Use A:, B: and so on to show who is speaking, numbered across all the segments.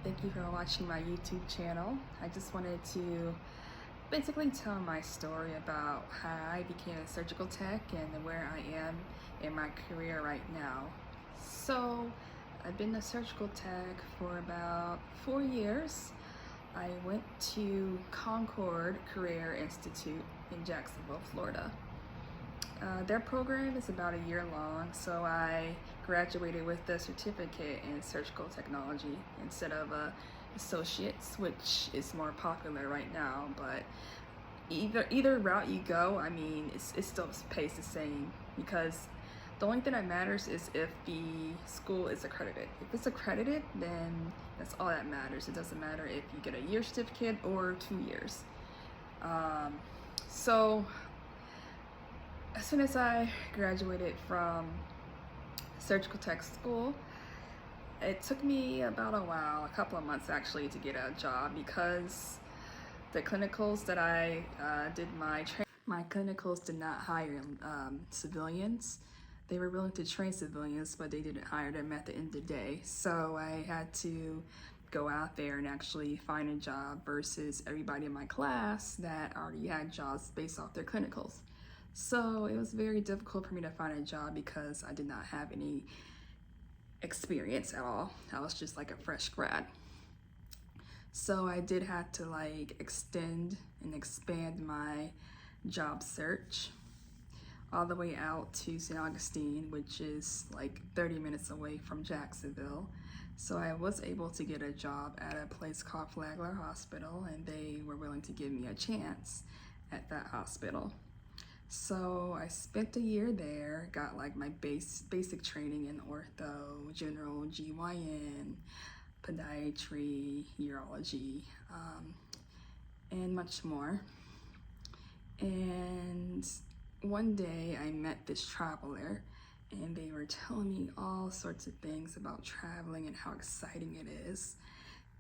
A: Thank you for watching my YouTube channel. I just wanted to basically tell my story about how I became a surgical tech and where I am in my career right now. So, I've been a surgical tech for about 4 years. I went to Concord Career Institute in Jacksonville, Florida. Their program is about a year long, so I graduated with a certificate in surgical technology instead of a associate's, which is more popular right now. But either route you go, I mean, it still pays the same, because the only thing that matters is if the school is accredited. If it's accredited, then that's all that matters. It doesn't matter if you get a year certificate or 2 years. So as soon as I graduated from surgical tech school, it took me about a couple of months actually, to get a job, because the clinicals that I did my clinicals did not hire civilians. They were willing to train civilians, but they didn't hire them at the end of the day. So I had to go out there and actually find a job versus everybody in my class that already had jobs based off their clinicals. So it was very difficult for me to find a job because I did not have any experience at all. I was just like a fresh grad. So I did have to extend and expand my job search all the way out to St. Augustine, which is like 30 minutes away from Jacksonville. So I was able to get a job at a place called Flagler Hospital, and they were willing to give me a chance at that hospital. So I spent a year there, got like my basic training in ortho, general GYN, podiatry, urology, and much more. And one day I met this traveler, and they were telling me all sorts of things about traveling and how exciting it is.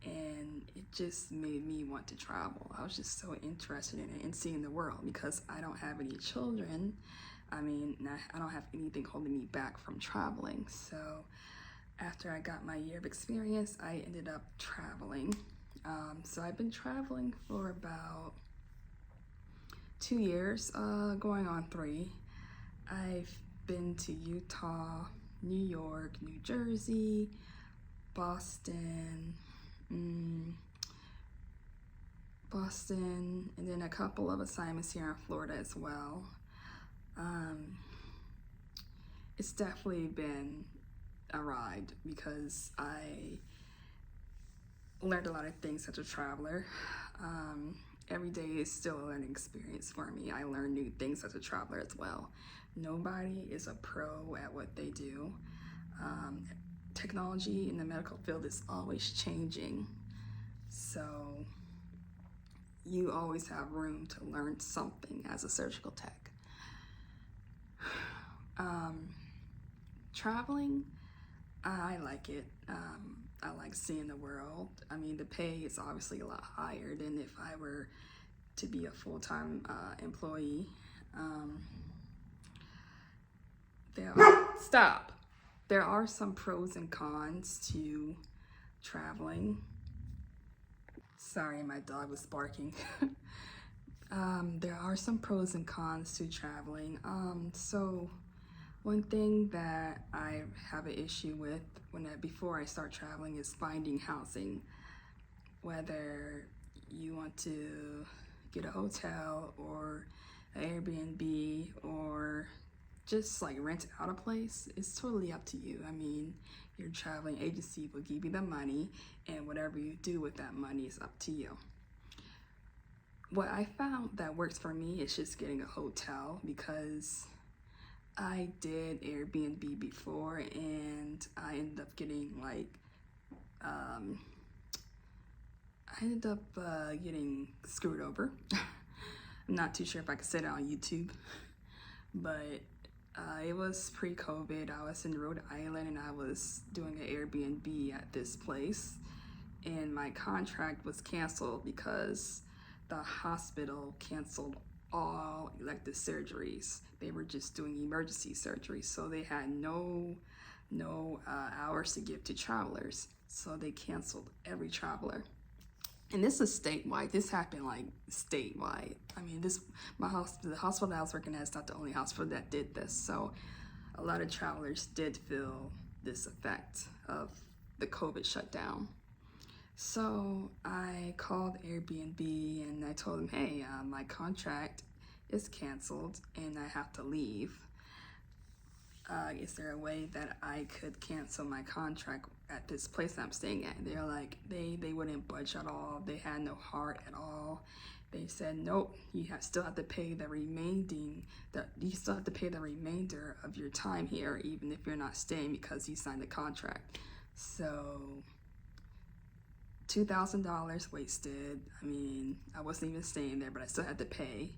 A: And it just made me want to travel. I was just so interested in it and seeing the world, because I don't have any children. I mean, I don't have anything holding me back from traveling. So after I got my year of experience, I ended up traveling. So I've been traveling for about 2 years, going on 3. I've been to Utah, New York, New Jersey, Boston, and then a couple of assignments here in Florida as well. It's definitely been a ride, because I learned a lot of things as a traveler. Every day is still a learning experience for me. I learn new things as a traveler as well. Nobody is a pro at what they do. Technology in the medical field is always changing, so you always have room to learn something as a surgical tech. Traveling, I like it. I like seeing the world. I mean, the pay is obviously a lot higher than if I were to be a full-time employee. There are some pros and cons to traveling. Sorry, my dog was barking. There are some pros and cons to traveling. So one thing that I have an issue with before I start traveling is finding housing. Whether you want to get a hotel or an Airbnb or just rent out a place, it's totally up to you. I mean, your traveling agency will give you the money, and whatever you do with that money is up to you. What I found that works for me is just getting a hotel, because I did Airbnb before, and I ended up getting getting screwed over. I'm not too sure if I could say that on YouTube, but it was pre-COVID. I was in Rhode Island, and I was doing an Airbnb at this place, and my contract was canceled because the hospital canceled all elective surgeries. They were just doing emergency surgery, so they had no hours to give to travelers. So they canceled every traveler. And this is statewide. This happened like statewide. I mean, the hospital that I was working at is not the only hospital that did this. So a lot of travelers did feel this effect of the COVID shutdown. So I called Airbnb and I told them, hey, my contract is canceled and I have to leave. Is there a way that I could cancel my contract at this place I'm staying at? They're like, they wouldn't budge at all. They had no heart at all. They said, nope, you still have to pay the remainder of your time here, even if you're not staying, because you signed the contract. So $2,000 wasted. I mean, I wasn't even staying there, but I still had to pay.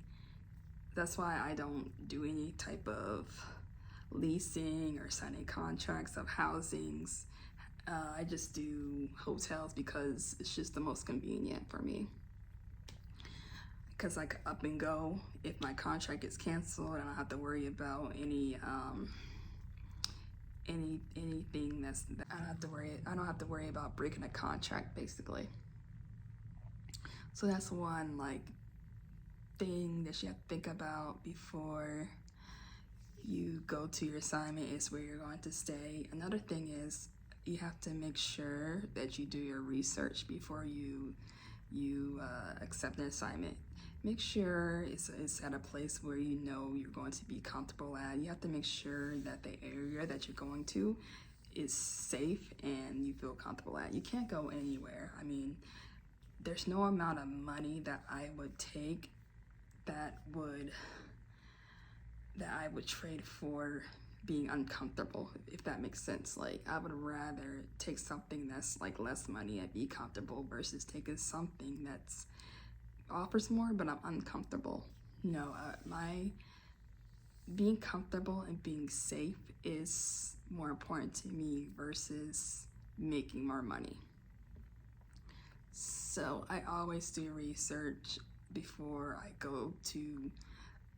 A: That's why I don't do any type of leasing or signing contracts of housings. I just do hotels because it's just the most convenient for me. Because I can up and go. If my contract gets canceled, I don't have to worry about anything I don't have to worry about breaking a contract, basically. So that's one like thing that you have to think about before you go to your assignment, is where you're going to stay. Another thing is you have to make sure that you do your research before you accept an assignment. Make sure it's at a place where you know you're going to be comfortable at. You have to make sure that the area that you're going to is safe and you feel comfortable at. You can't go anywhere. I mean, there's no amount of money that I would take that I would trade for being uncomfortable, if that makes sense. Like, I would rather take something that's like less money and be comfortable versus taking something that's offers more but I'm uncomfortable. No, my being comfortable and being safe is more important to me versus making more money. So I always do research before I go to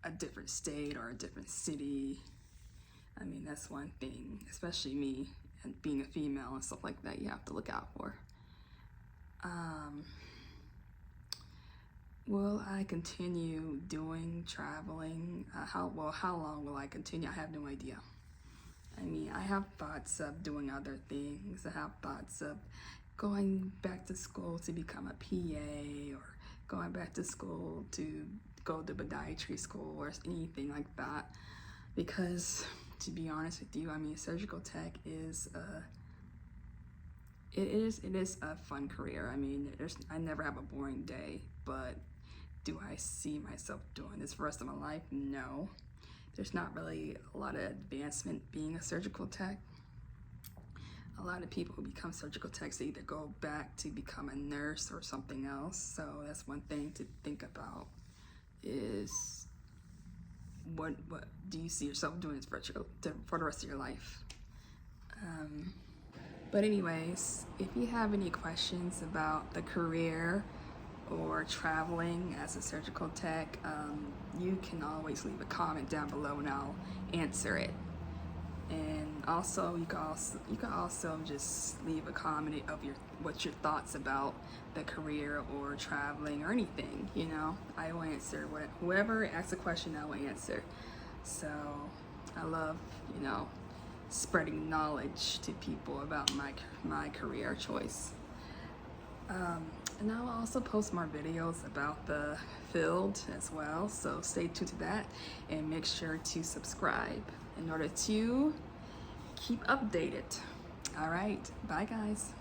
A: a different state or a different city. I mean, that's one thing, especially me and being a female and stuff like that, you have to look out for. Will I continue doing traveling? How long will I continue? I have no idea. I mean, I have thoughts of doing other things. I have thoughts of going back to school to become a PA, or going back to school to go to podiatry school or anything like that. Because to be honest with you, I mean, surgical tech is it is a fun career. I mean, I never have a boring day, but do I see myself doing this for the rest of my life? No. There's not really a lot of advancement being a surgical tech. A lot of people who become surgical techs, they either go back to become a nurse or something else. So that's one thing to think about, is what do you see yourself doing this for the rest of your life? But anyways, if you have any questions about the career or traveling as a surgical tech, you can always leave a comment down below and I'll answer it. And also you can also just leave a comment of what's your thoughts about the career or traveling or anything, you know. I will answer whoever asks a question, I will answer. So I love, you know, spreading knowledge to people about my career choice. And I will also post more videos about the field as well, so stay tuned to that and make sure to subscribe in order to keep updated. All right, bye guys.